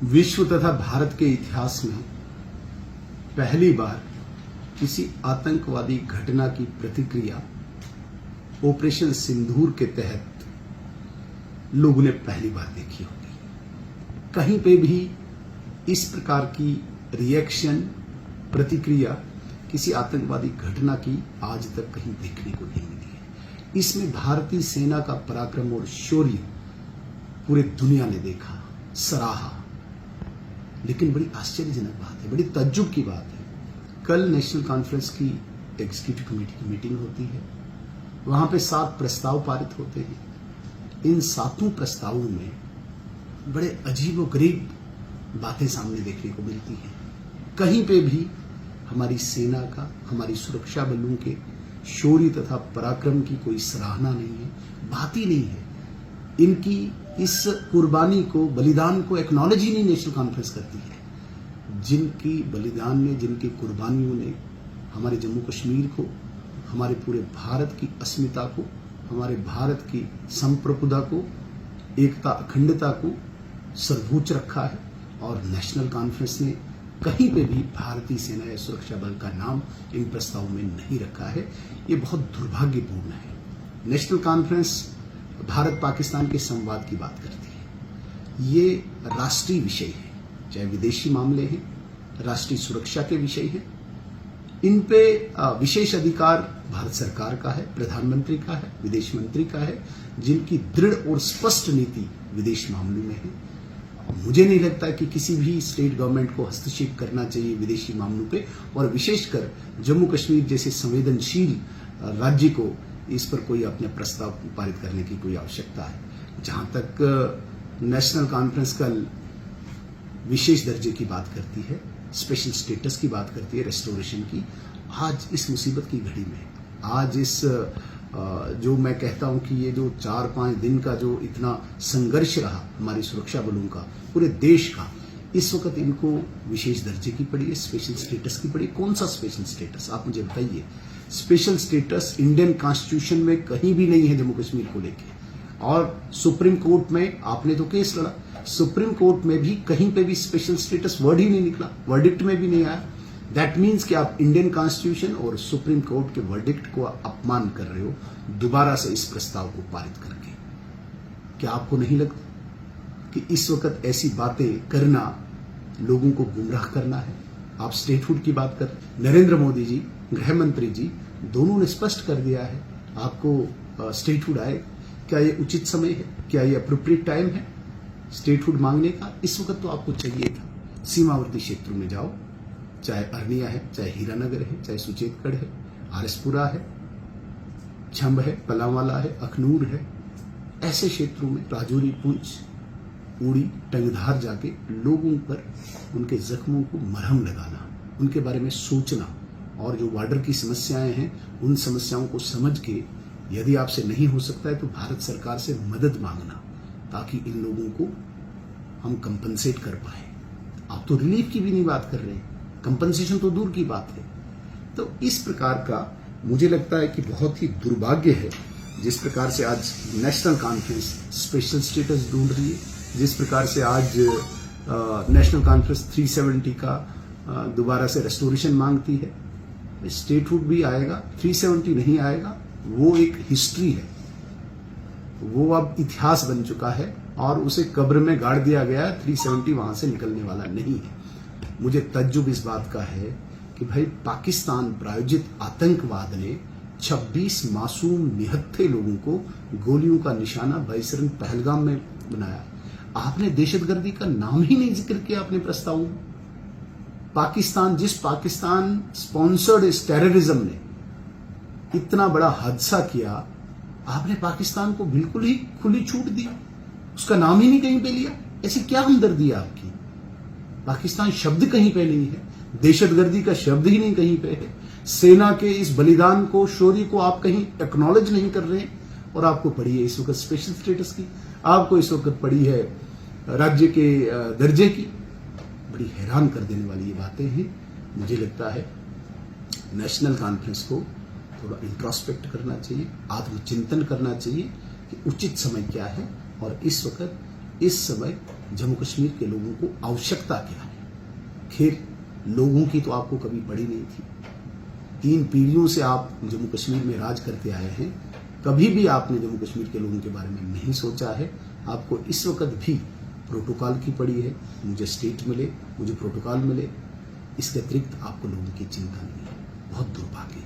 विश्व तथा भारत के इतिहास में पहली बार किसी आतंकवादी घटना की प्रतिक्रिया ऑपरेशन सिंदूर के तहत लोगों ने पहली बार देखी होगी। कहीं पे भी इस प्रकार की रिएक्शन, प्रतिक्रिया किसी आतंकवादी घटना की आज तक कहीं देखने को नहीं मिली है। इसमें भारतीय सेना का पराक्रम और शौर्य पूरे दुनिया ने देखा, सराहा। लेकिन बड़ी आश्चर्यजनक बात है, बड़ी तज्जुब की बात है, कल नेशनल कॉन्फ्रेंस की एग्जीक्यूटिव कमेटी की मीटिंग होती है। वहां पे 7 प्रस्ताव पारित होते हैं। इन 7 प्रस्तावों में बड़े अजीबोगरीब बातें सामने देखने को मिलती हैं। कहीं पे भी हमारी सेना का, हमारी सुरक्षा बलों के शौर्य तथा पराक्रम की कोई सराहना नहीं है, बात ही नहीं है। इनकी इस कुर्बानी को, बलिदान को एक्नॉलेज ही नहीं नेशनल कॉन्फ्रेंस करती है। जिनकी बलिदान ने, जिनकी कुर्बानियों ने हमारे जम्मू कश्मीर को, हमारे पूरे भारत की अस्मिता को, हमारे भारत की संप्रभुता को, एकता, अखंडता को सर्वोच्च रखा है। और नेशनल कॉन्फ्रेंस ने कहीं पे भी भारतीय सेना या सुरक्षा बल का नाम इन प्रस्तावों में नहीं रखा है। ये बहुत दुर्भाग्यपूर्ण है। नेशनल कॉन्फ्रेंस भारत पाकिस्तान के संवाद की बात करती है। ये राष्ट्रीय विषय है, चाहे विदेशी मामले हैं, राष्ट्रीय सुरक्षा के विषय हैं। इन पे विशेष अधिकार भारत सरकार का है, प्रधानमंत्री का है, विदेश मंत्री का है, जिनकी दृढ़ और स्पष्ट नीति विदेश मामलों में है। मुझे नहीं लगता कि किसी भी स्टेट गवर्नमेंट को हस्तक्षेप करना चाहिए विदेशी मामलों पे, और विशेषकर जम्मू कश्मीर जैसे संवेदनशील राज्य को इस पर कोई अपने प्रस्ताव पारित करने की कोई आवश्यकता है। जहां तक नेशनल कॉन्फ्रेंस कल विशेष दर्जे की बात करती है, स्पेशल स्टेटस की बात करती है, रेस्टोरेशन की, आज इस मुसीबत की घड़ी में, आज इस जो मैं कहता हूं कि ये जो 4-5 दिन का जो इतना संघर्ष रहा हमारी सुरक्षा बलों का, पूरे देश का, इस वक्त इनको विशेष दर्जे की पड़ी है, स्पेशल स्टेटस की पड़ी। कौन सा स्पेशल स्टेटस, आप मुझे बताइए। स्पेशल स्टेटस इंडियन कॉन्स्टिट्यूशन में कहीं भी नहीं है जम्मू कश्मीर को लेके। और सुप्रीम कोर्ट में आपने तो केस लड़ा, सुप्रीम कोर्ट में भी कहीं पे भी स्पेशल स्टेटस वर्ड ही नहीं निकला, वर्डिक्ट में भी नहीं आया। दैट मीन्स कि आप इंडियन कॉन्स्टिट्यूशन और सुप्रीम कोर्ट के वर्डिक्ट को अपमान कर रहे हो दोबारा से इस प्रस्ताव को पारित करके। क्या आपको नहीं लगता कि इस वक्त ऐसी बातें करना लोगों को गुमराह करना है? आप स्टेटहुड की बात कर, नरेंद्र मोदी जी, गृह मंत्री जी, दोनों ने स्पष्ट कर दिया है आपको स्टेटहुड आए। क्या ये उचित समय है? क्या ये अप्रोप्रिएट टाइम है स्टेटहुड मांगने का? इस वक्त तो आपको चाहिए था। सीमावर्ती क्षेत्रों में जाओ, चाहे अरनिया है, चाहे हीरानगर है, चाहे सुचेतगढ़ है, आरएसपुरा है, छंब है, पलावाला है, अखनूर है, ऐसे क्षेत्रों में राजौरी, पुंछ, उड़ी, टंगधार जाके लोगों पर उनके जख्मों को मरहम लगाना, उनके बारे में सोचना, और जो बॉर्डर की समस्याएं हैं उन समस्याओं को समझ के यदि आपसे नहीं हो सकता है तो भारत सरकार से मदद मांगना, ताकि इन लोगों को हम कंपनसेट कर पाए। आप तो रिलीफ की भी नहीं बात कर रहे हैं, कंपनसेशन तो दूर की बात है। तो इस प्रकार का मुझे लगता है कि बहुत ही दुर्भाग्य है जिस प्रकार से आज नेशनल कॉन्फ्रेंस स्पेशल स्टेटस ढूंढ रही है, जिस प्रकार से आज नेशनल कॉन्फ्रेंस 370 का दोबारा से रेस्टोरेशन मांगती है। स्टेटहुड भी आएगा, 370 नहीं आएगा, वो एक हिस्ट्री है, वो अब इतिहास बन चुका है और उसे कब्र में गाड़ दिया गया। 370 वहां से निकलने वाला नहीं है। मुझे तज्जुब इस बात का है कि भाई पाकिस्तान प्रायोजित आतंकवाद ने 26 मासूम निहत्थे लोगों को गोलियों का निशाना बाईसरन पहलगाम में बनाया। आपने दहशतगर्दी का नाम ही नहीं जिक्र किया अपने प्रस्ताव में। पाकिस्तान, जिस पाकिस्तान स्पॉन्सर्ड इस टेररिज्म ने इतना बड़ा हादसा किया, आपने पाकिस्तान को बिल्कुल ही खुली छूट दी, उसका नाम ही नहीं कहीं पे लिया। ऐसी क्या हमदर्दी है आपकी? पाकिस्तान शब्द कहीं पे नहीं है, दहशतगर्दी का शब्द ही नहीं कहीं पे है। सेना के इस बलिदान को, शौर्य को आप कहीं एक्नॉलेज नहीं कर रहे हैं, और आपको पड़ी है इस वक्त स्पेशल स्टेटस की, आपको इस वक्त पड़ी है राज्य के दर्जे की। बड़ी हैरान कर देने वाली ये बातें हैं। मुझे लगता है नेशनल कॉन्फ्रेंस को थोड़ा इंट्रोस्पेक्ट करना चाहिए, आत्मचिंतन करना चाहिए कि उचित समय क्या है, और इस वक्त इस समय जम्मू कश्मीर के लोगों को आवश्यकता क्या है। खैर, लोगों की तो आपको कभी पड़ी नहीं थी। 3 पीढ़ियों से आप जम्मू कश्मीर में राज करते आए हैं, कभी भी आपने जम्मू कश्मीर के लोगों के बारे में नहीं सोचा है। आपको इस वक्त भी प्रोटोकॉल की पड़ी है। मुझे स्टेट मिले, मुझे प्रोटोकॉल मिले, इसके अतिरिक्त आपको लोगों की चिंता नहीं है। बहुत दुर्भाग्य।